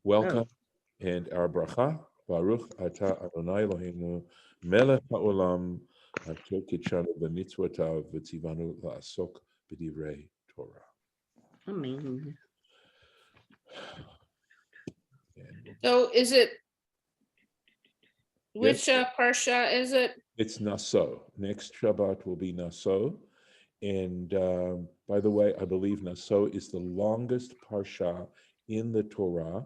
Welcome, and our bracha, Baruch Ata Adonai Eloheinu, Melech HaOlam, Asher Kitshanu b'mitzvotav v'tzivanu la'asok b'divrei Torah. Amen. And So is it, Yes. which Parsha is it? it's Naso. Next Shabbat will be Naso. And by the way, I believe Naso is the longest Parsha in the Torah.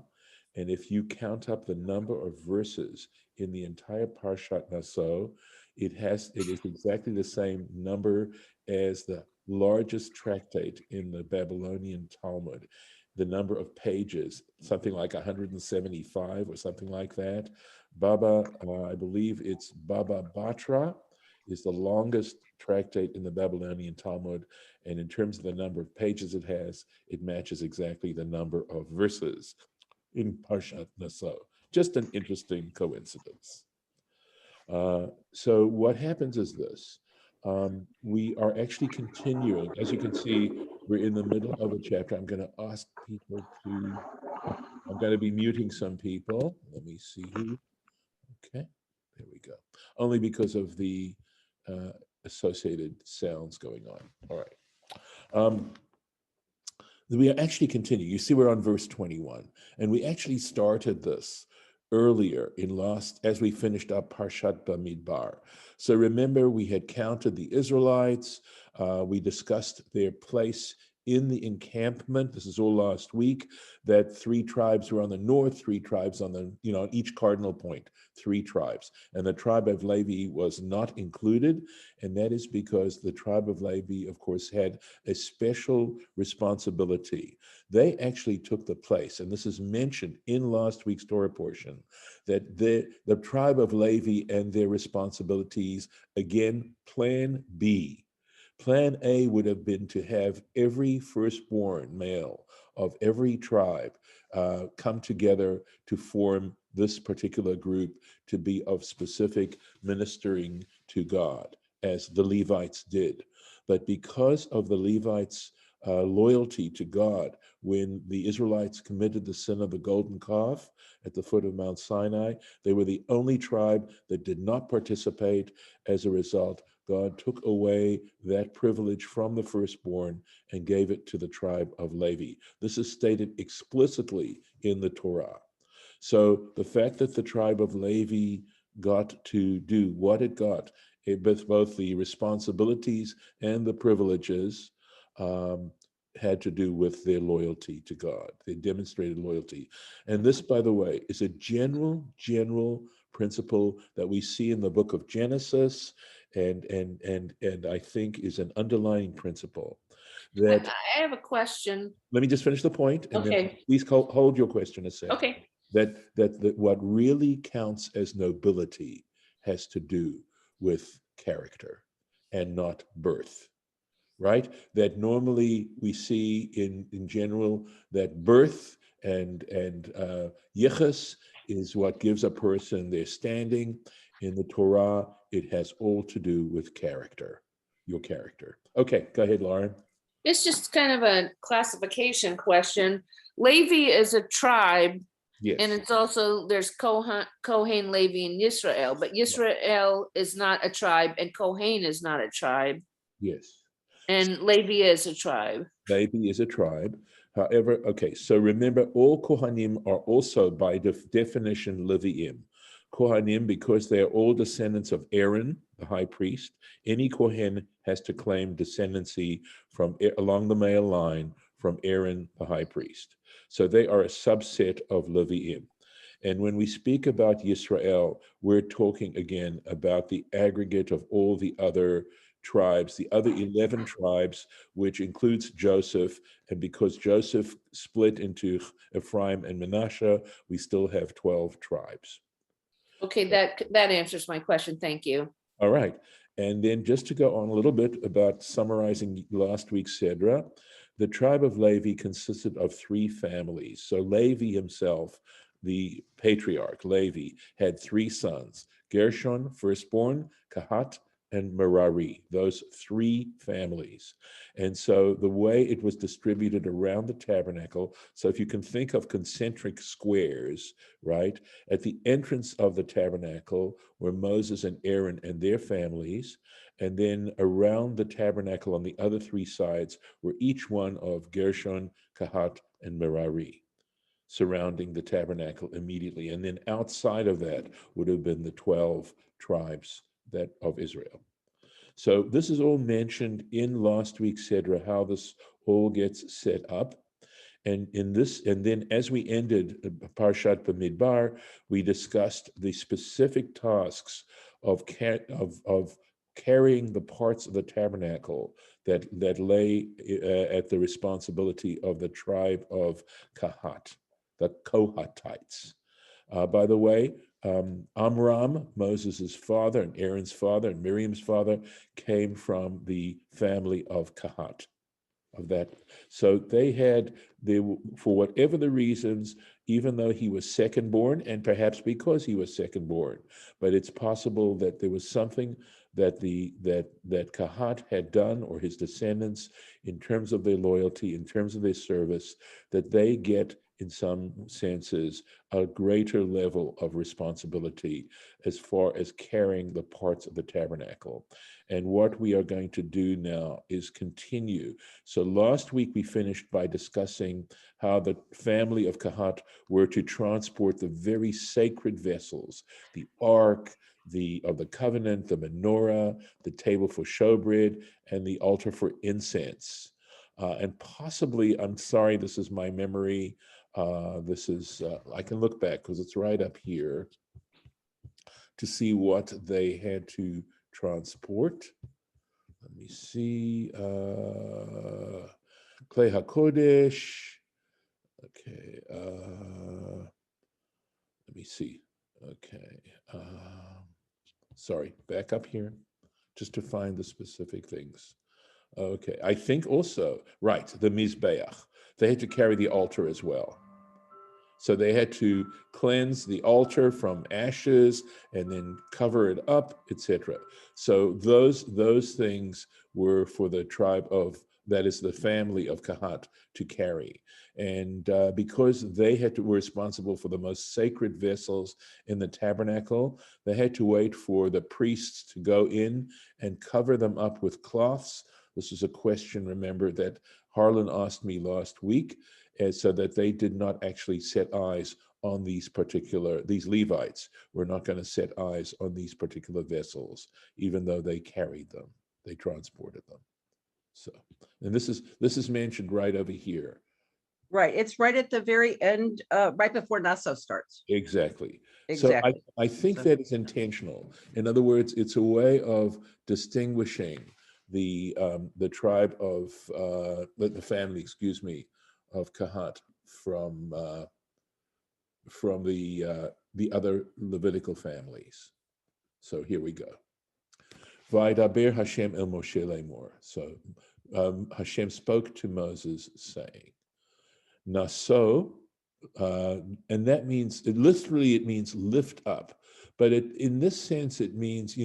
And if you count up the number of verses in the entire Parshat Naso, it is exactly the same number as the largest tractate in the Babylonian Talmud. The number of pages, something like 175 or something like that. I believe it's Baba Batra, is the longest tractate in the Babylonian Talmud. And in terms of the number of pages it has, it matches exactly the number of verses in Parshat Naso. Just an interesting coincidence. So what happens is this. We are actually continuing. As you can see, we're in the middle of a chapter. I'm going to ask people to, I'm going to be muting some people. Let me see who. Okay, there we go. Only because of the associated sounds going on. All right. We are actually continuing. You see, we're on verse 21, and we actually started this earlier as we finished up Parshat Bamidbar. So remember, we had counted the Israelites. We discussed their place in the encampment. This is all last week, that 3 tribes were on the north, 3 tribes on the, on each cardinal point, 3 tribes. And the tribe of Levi was not included. And that is because the tribe of Levi, of course, had a special responsibility. They actually took the place, and this is mentioned in last week's Torah portion, that the tribe of Levi and their responsibilities, again, plan B. Plan A would have been to have every firstborn male of every tribe come together to form this particular group to be of specific ministering to God, as the Levites did. But because of the Levites' loyalty to God, when the Israelites committed the sin of the golden calf at the foot of Mount Sinai, they were the only tribe that did not participate. As a result, God took away that privilege from the firstborn and gave it to the tribe of Levi. This is stated explicitly in the Torah. So the fact that the tribe of Levi got to do what it got, with both the responsibilities and the privileges, had to do with their loyalty to God. They demonstrated loyalty. And this, by the way, is a general principle that we see in the book of Genesis, and I think is an underlying principle. That I have a question. Let me just finish the point, and then Okay. please hold your question a second. Okay. That what really counts as nobility has to do with character and not birth, right? That normally we see in general that birth and yichus is what gives a person their standing. In the Torah, it has all to do with character, your character. Okay, go ahead, Lauren. It's just kind of a classification question. Levi is a tribe, Yes. and it's also, there's Kohen, Levi, and Yisrael, but Yisrael is not a tribe, and Kohen is not a tribe, Yes. and Levi is a tribe. Levi is a tribe. However, okay, so remember, all Kohanim are also by definition Leviim. Kohanim, because they are all descendants of Aaron, the high priest. Any Kohen has to claim descendancy from along the male line from Aaron, the high priest. So they are a subset of Leviim. And when we speak about Yisrael, we're talking again about the aggregate of all the other tribes, the other 11 tribes, which includes Joseph. And because Joseph split into Ephraim and Manasseh, we still have 12 tribes. Okay, that answers my question. Thank you. All right. And then just to go on a little bit about summarizing last week's Sedra, the tribe of Levi consisted of 3 families. So Levi himself, the patriarch, Levi, had 3 sons: Gershon, firstborn, Kahat, and Merari, those three families. And so the way it was distributed around the tabernacle, so if you can think of concentric squares, right, at the entrance of the tabernacle were Moses and Aaron and their families, and then around the tabernacle on the other three sides were each one of Gershon, Kahat, and Merari, surrounding the tabernacle immediately. And then outside of that would have been the 12 tribes that of Israel. So this is all mentioned in last week's Sedra, how this all gets set up. And in this, and then as we ended Parshat Bamidbar, we discussed the specific tasks of carrying the parts of the tabernacle that lay at the responsibility of the tribe of Kahat, the Kohathites. By the way, Amram, Moses' father, and Aaron's father, and Miriam's father, came from the family of Kahat, of that. So for whatever the reasons, even though he was second born, and perhaps because he was second born, but it's possible that there was something that that Kahat had done, or his descendants, in terms of their loyalty, in terms of their service, that they get, in some senses, a greater level of responsibility as far as carrying the parts of the tabernacle. And what we are going to do now is continue. So last week we finished by discussing how the family of Kahat were to transport the very sacred vessels, the ark, of the covenant, the menorah, the table for showbread, and the altar for incense. And possibly, I'm sorry, this is my memory. This is, I can look back because it's right up here to see what they had to transport. Let me see. Klei HaKodesh. Okay. Let me see. Okay. Sorry, back up here just to find the specific things. Okay. I think also, right, the Mizbeach. They had to carry the altar as well. So they had to cleanse the altar from ashes and then cover it up, etc. So those things were for the tribe of, that is the family of Kahat, to carry. And because they were responsible for the most sacred vessels in the tabernacle, they had to wait for the priests to go in and cover them up with cloths. This is a question, remember, that Harlan asked me last week, so that they did not actually set eyes on these Levites were not going to set eyes on these particular vessels, even though they carried them, they transported them. So, and this is mentioned right over here. Right, it's right at the very end, right before Naso starts. Exactly. Exactly. So I think that is intentional. In other words, it's a way of distinguishing the tribe of the family, excuse me, of Kahat from the other Levitical families. So here we go. Vaydaber Hashem el Moshe lemor. So Hashem spoke to Moses, saying, Naso, and that means, it means lift up, but in this sense it means,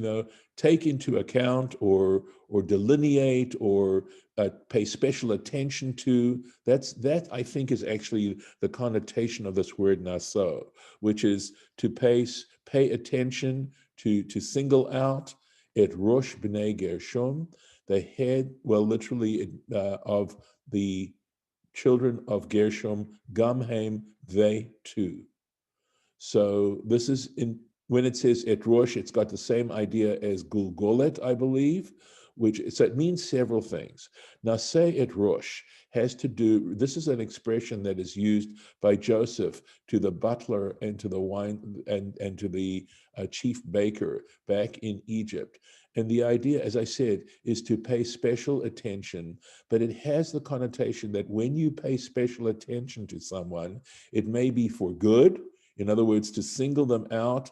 take into account or delineate or pay special attention to. That I think is actually the connotation of this word naso, which is to pay attention, to single out, et rosh b'nei Gershom, the head, well, literally of the children of Gershom, Gamhem, they too. So this is when it says et rosh, it's got the same idea as gulgolet, I believe, so it means several things. Naseh et rosh has to do, this is an expression that is used by Joseph to the butler and to the wine and to the chief baker back in Egypt. And the idea, as I said, is to pay special attention, but it has the connotation that when you pay special attention to someone, it may be for good. In other words, to single them out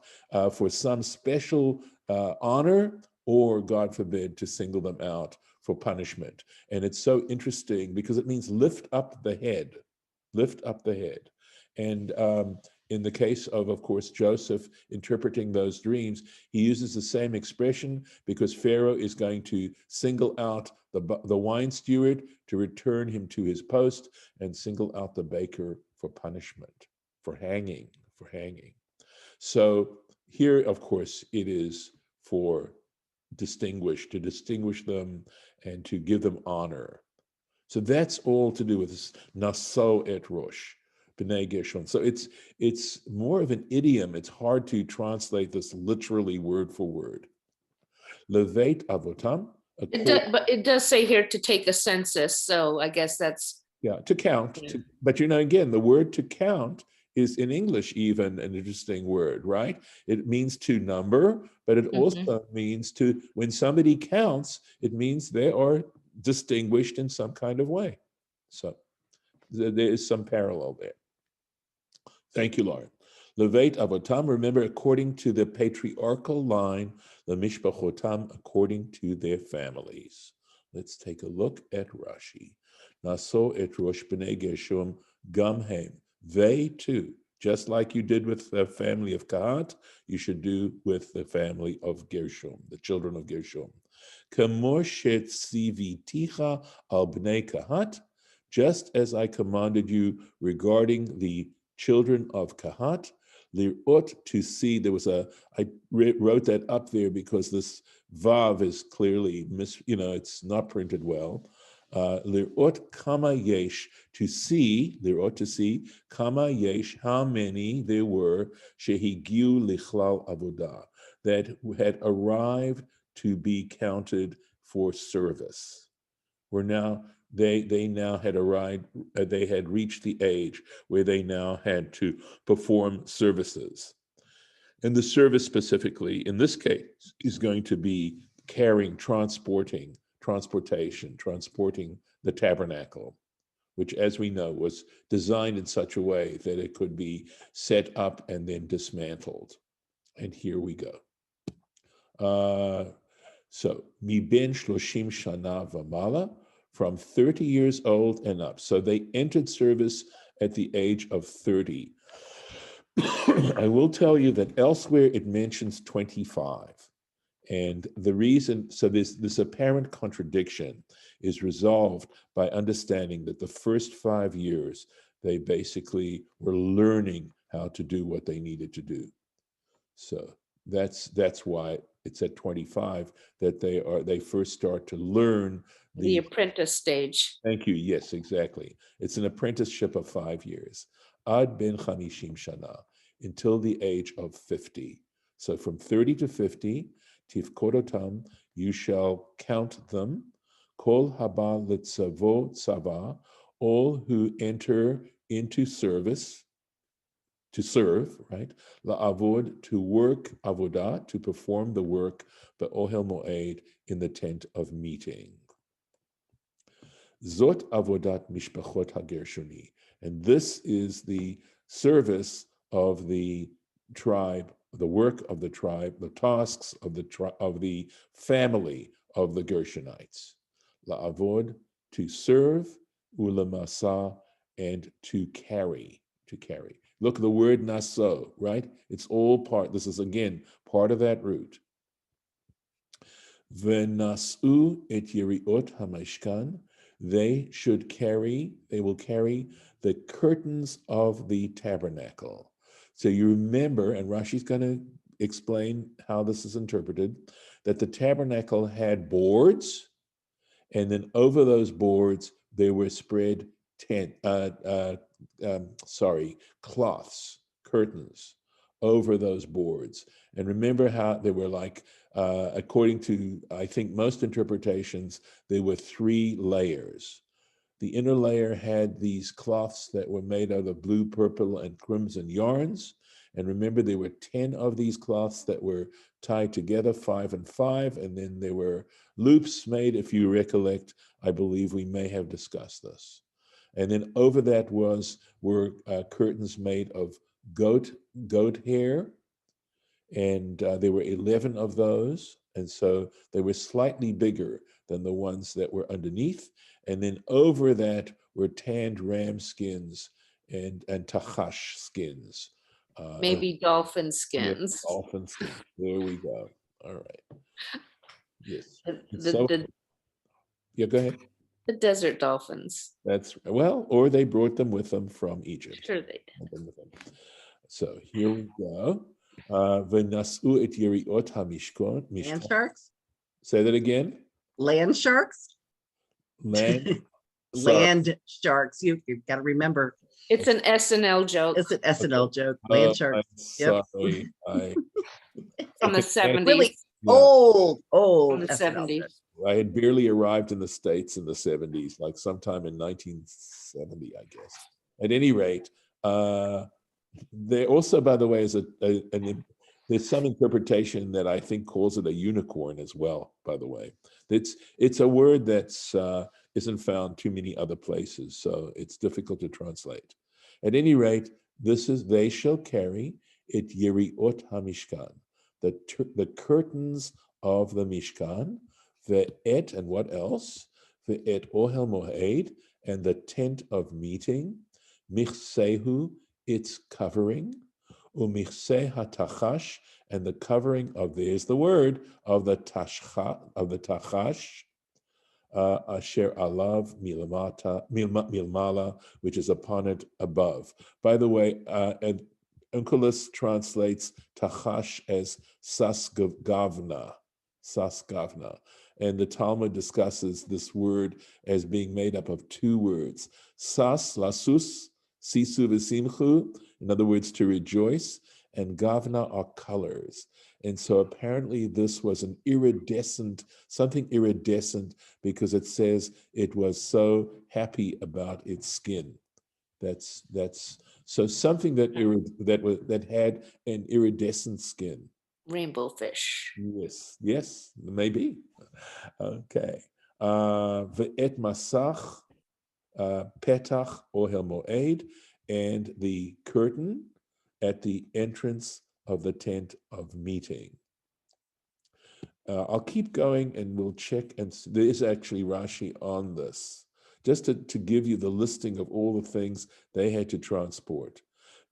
for some special honor, or God forbid, to single them out for punishment. And it's so interesting because it means lift up the head, lift up the head. And in the case of course, Joseph interpreting those dreams, he uses the same expression because Pharaoh is going to single out the wine steward to return him to his post and single out the baker for punishment, for hanging. So here, of course, it is to distinguish them and to give them honor. So that's all to do with this Naso et Rosh, B'nai Gershon. So it's more of an idiom. It's hard to translate this literally word for word. Levet Avotam. But it does say here to take a census, so I guess that's. Yeah, to count. Yeah. But again, the word to count is in English even an interesting word, right? It means to number, but it also means to, when somebody counts, it means they are distinguished in some kind of way. So there is some parallel there. Thank you, Lauren. Levet Avotam, remember, according to the patriarchal line, the Mishpachotam, according to their families. Let's take a look at Rashi. Naso et Rosh B'nai Gershom Gamhem. They too, just like you did with the family of Kahat, you should do with the family of Gershom, the children of Gershom. Kamoshet Siviticha al B'nai Kahat, just as I commanded you regarding the children of Kahat, Lirot, to see. I wrote that up there because this Vav is clearly it's not printed well. Lirot kama yesh, to see, kama yesh, how many there were, shehigiu lichlal avodah, that had arrived to be counted for service. They now had arrived, they had reached the age where they now had to perform services. And the service specifically, in this case, is going to be transporting the tabernacle, which, as we know, was designed in such a way that it could be set up and then dismantled. And here we go. So, mi ben shloshim shana v'mala, from 30 years old and up. So they entered service at the age of 30. I will tell you that elsewhere it mentions 25. And the reason, so this apparent contradiction is resolved by understanding that the first 5 years, they basically were learning how to do what they needed to do. So that's why it's at 25 that they first start to learn The apprentice stage. Thank you. Yes, exactly. It's an apprenticeship of 5 years. Ad ben chamishim shana, until the age of 50. So from 30 to 50, tifkodotam, you shall count them. Kol haba litzavo tzava, all who enter into service, to serve, right? La'avod, to work, avodah, to perform the work, be'ohel moed, in the tent of meeting. Zot avodat mishpachot hagershoni, and this is the service of the tribe, the work of the tribe, the tasks of the family of the Gershonites. La'avod, to serve, ulamasa, and to carry. Look, the word naso, right? It's all part. This is again part of that root. V'nasu et yeriot hamashkan. They will carry the curtains of the tabernacle. So you remember, and Rashi's going to explain how this is interpreted, that the tabernacle had boards, and then over those boards, they were spread cloths, curtains over those boards. And remember how they were like, according to, I think, most interpretations, there were 3 layers. The inner layer had these cloths that were made out of blue, purple, and crimson yarns. And remember, there were 10 of these cloths that were tied together, 5 and 5. And then there were loops made, if you recollect. I believe we may have discussed this. And then over that were curtains made of goat hair. And there were 11 of those. And so they were slightly bigger than the ones that were underneath. And then over that were tanned ram skins and tachash skins Maybe dolphin Yes, skins. dolphin skin. There we go. All right. Yes. The, And the, so, the, yeah, go ahead. the desert dolphins. That's well, or they brought them with them from Egypt. Sure they did. Brought them with them. So here we go. V'nasu et yeriot hamishkon. Land sharks, Say that again. land sharks, Land. Sorry. land sharks. You've got to remember, It's an SNL joke it's an SNL joke. Land sharks. I'm Yep. sorry. from the Okay, 70s. Really yeah. old From the SNL 70s. joke. I had barely arrived in the States in the 70s, like sometime in 1970, I guess. At any rate, there also, by the way, is there's some interpretation that I think calls it a unicorn as well, by the way. It's a word that's isn't found too many other places, so it's difficult to translate. At any rate, this is, they shall carry it yeriot hamishkan, the curtains of the Mishkan, the et, and what else? The et ohel moed, and the tent of meeting, michsehu, its covering, umichse hatachash, and the covering of, there's the word, of the tachash, asher alav milmala, which is upon it above. By the way, Onkelos translates tachash as sasgavna, and the Talmud discusses this word as being made up of two words: sas, lasus, sisu v'simchu, in other words, to rejoice, and gavna are colors. And so apparently this was an iridescent, something iridescent, because it says it was so happy about its skin. That's so something that had an iridescent skin. Rainbow fish. Yes, maybe. Okay. Ve'et masach petach ohel moed, and the curtain at the entrance of the tent of meeting. I'll keep going and we'll check, and there is actually Rashi on this, just to give you the listing of all the things they had to transport.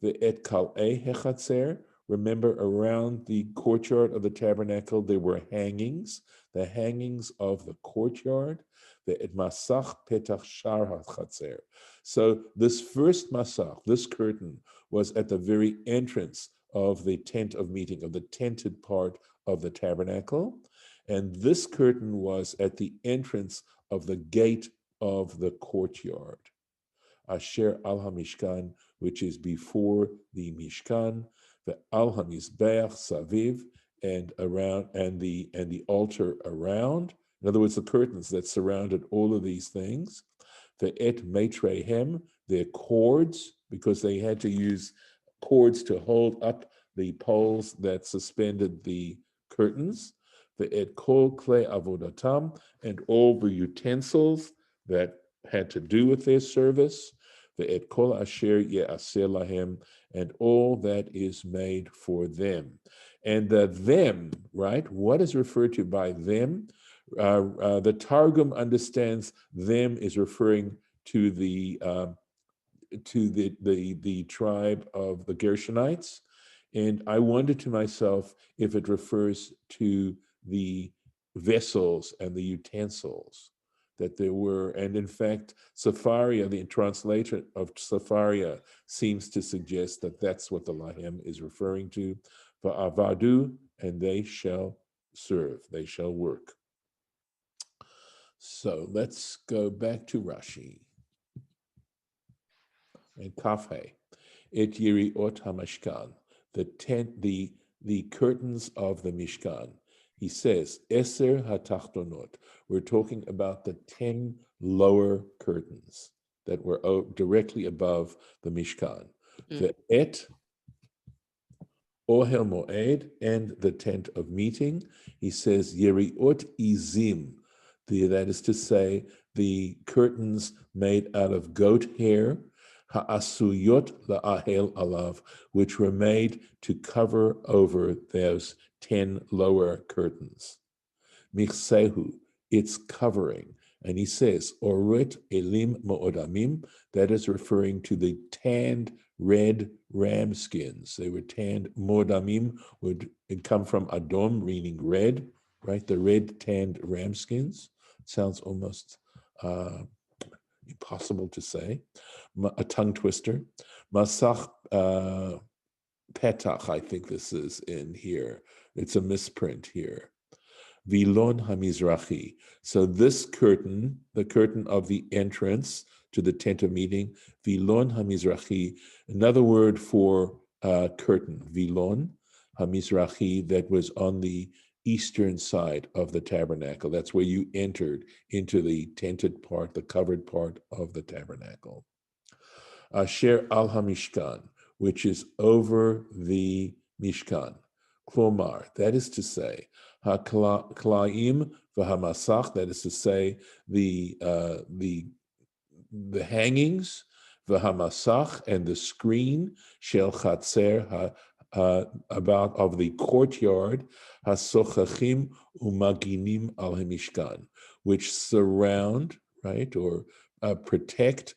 The et kal'e hechatzer, remember around the courtyard of the tabernacle there were hangings, the hangings of the courtyard, the et masach petach shar hachatzer. So this first masach, this curtain, was at the very entrance of the tent of meeting, of the tented part of the tabernacle. And this curtain was at the entrance of the gate of the courtyard. Asher al HaMishkan, which is before the Mishkan, the al HaMizbeach Saviv, and around, and the altar around. In other words, the curtains that surrounded all of these things. The et metrehem, their cords, because they had to use cords to hold up the poles that suspended the curtains. The et kol kle avodatam, and all the utensils that had to do with their service. The et kol asher ye'aseh lahem, and all that is made for them. And the them, right? What is referred to by them? The Targum understands them is referring to the tribe of the Gershonites, and I wondered to myself if it refers to the vessels and the utensils that there were. And in fact, Sepharia, the translator of Sepharia, seems to suggest that that's what the Lahem is referring to. Va'avadu, and they shall serve, they shall work. So let's go back to Rashi. And Kafhe, et yiriot hamashkan, the tent, the curtains of the Mishkan. He says, Eser hatachtonot. We're talking about the 10 lower curtains that were directly above the Mishkan. The et ohel moed, and the tent of meeting. He says, yeriot izim. That is to say, the curtains made out of goat hair, ha'asuyot la'ahel alav, which were made to cover over those 10 lower curtains. Michsehu, its covering. And he says, oret elim mo'odamim, that is referring to the tanned red ram skins. They were tanned. Modamim would come from Adom, meaning red, right? The red tanned ram skins. Sounds almost impossible to say. A tongue twister. Masach petach, I think this is in here. It's a misprint here. Vilon hamizrachi. So this curtain, the curtain of the entrance to the tent of meeting, vilon hamizrachi, another word for curtain, vilon hamizrachi, that was on the eastern side of the tabernacle. That's where you entered into the tented part, the covered part of the tabernacle. Asher al hamishkan, which is over the mishkan. Klomar, that is to say, ha-klaim v'hamasach, that is to say, the hangings, v'hamasach, and the screen, shel chatzer, about of the courtyard, hasochachim umaginim al hamishkan, which surround, right, or protect,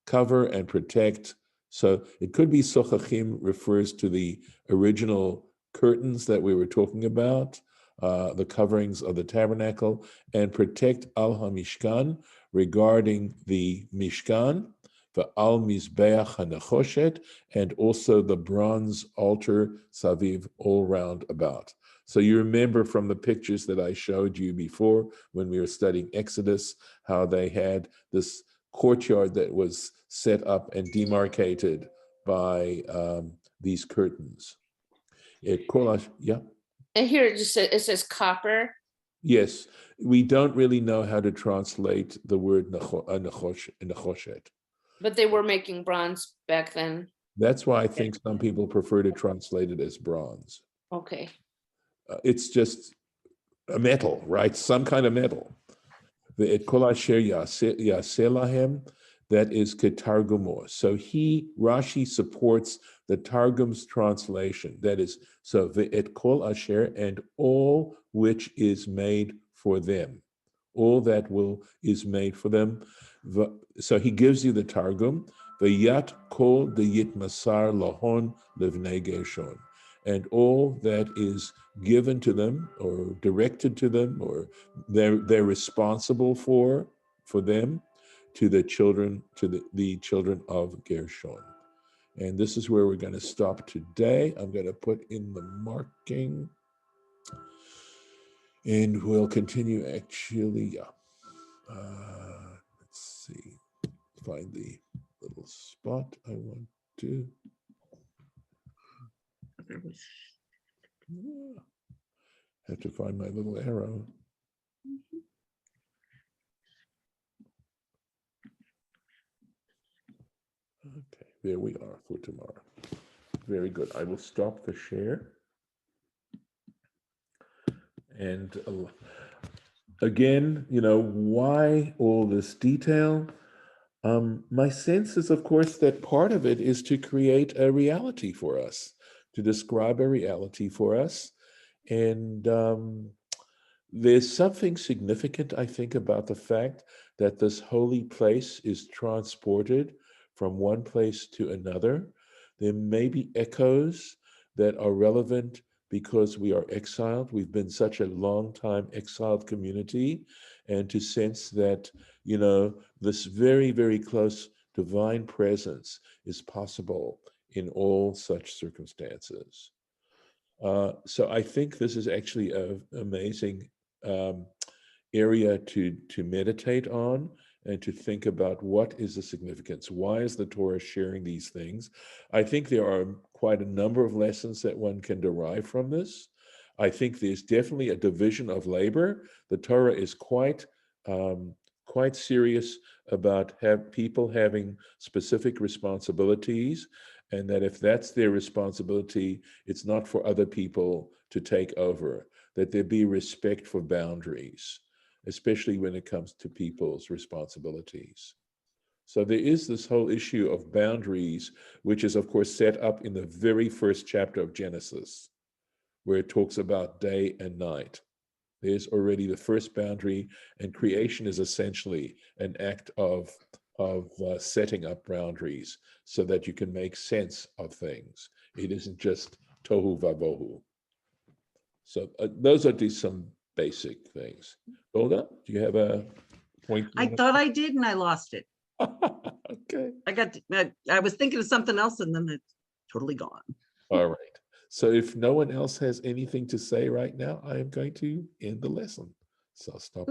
cover and protect. So it could be sochachim refers to the original curtains that we were talking about, the coverings of the tabernacle, and protect al hamishkan regarding the mishkan, the al mizbeach hanachoshet, and also the bronze altar saviv all round about. So you remember from the pictures that I showed you before when we were studying Exodus, how they had this courtyard that was set up and demarcated by these curtains. Yeah. And here it just says, it says copper. Yes, we don't really know how to translate the word nechoshet. But they were making bronze back then. That's why I think some people prefer to translate it as bronze. Okay. It's just a metal, right? Some kind of metal. The et kol asher yaseh lahem, that is ketargumo. So Rashi supports the Targum's translation. That is, so the et kol asher, and all which is made for them. All that is made for them. So he gives you the Targum. V'yat kol deyit masar lahon levnei Gershon. And all that is given to them or directed to them or they're responsible for them, to the children, to the children of Gershon. And this is where we're going to stop today. I'm going to put in the marking and we'll continue actually. Let's see, find the little spot I want to. Have to find my little arrow. Okay, there we are for tomorrow. Very good. I will stop the share. And again, why all this detail? My sense is, of course, that part of it is to create a reality for us, to describe a reality for us. And there's something significant, I think, about the fact that this holy place is transported from one place to another. There may be echoes that are relevant because we are exiled. We've been such a long time exiled community, and to sense that, this very, very close divine presence is possible in all such circumstances. So I think this is actually an amazing area to meditate on and to think about what is the significance. Why is the Torah sharing these things? I think there are quite a number of lessons that one can derive from this. I think there's definitely a division of labor. The Torah is quite serious about people having specific responsibilities, and that if that's their responsibility, it's not for other people to take over, that there be respect for boundaries, especially when it comes to people's responsibilities. So there is this whole issue of boundaries, which is, of course, set up in the very first chapter of Genesis, where it talks about day and night. There's already the first boundary, and creation is essentially an act of of setting up boundaries so that you can make sense of things. It isn't just tohu vavohu. So those are just some basic things. Golda, do you have a point? I thought I did and I lost it. Okay. I was thinking of something else and then it's totally gone. All right. So if no one else has anything to say right now, I am going to end the lesson. So I'll stop.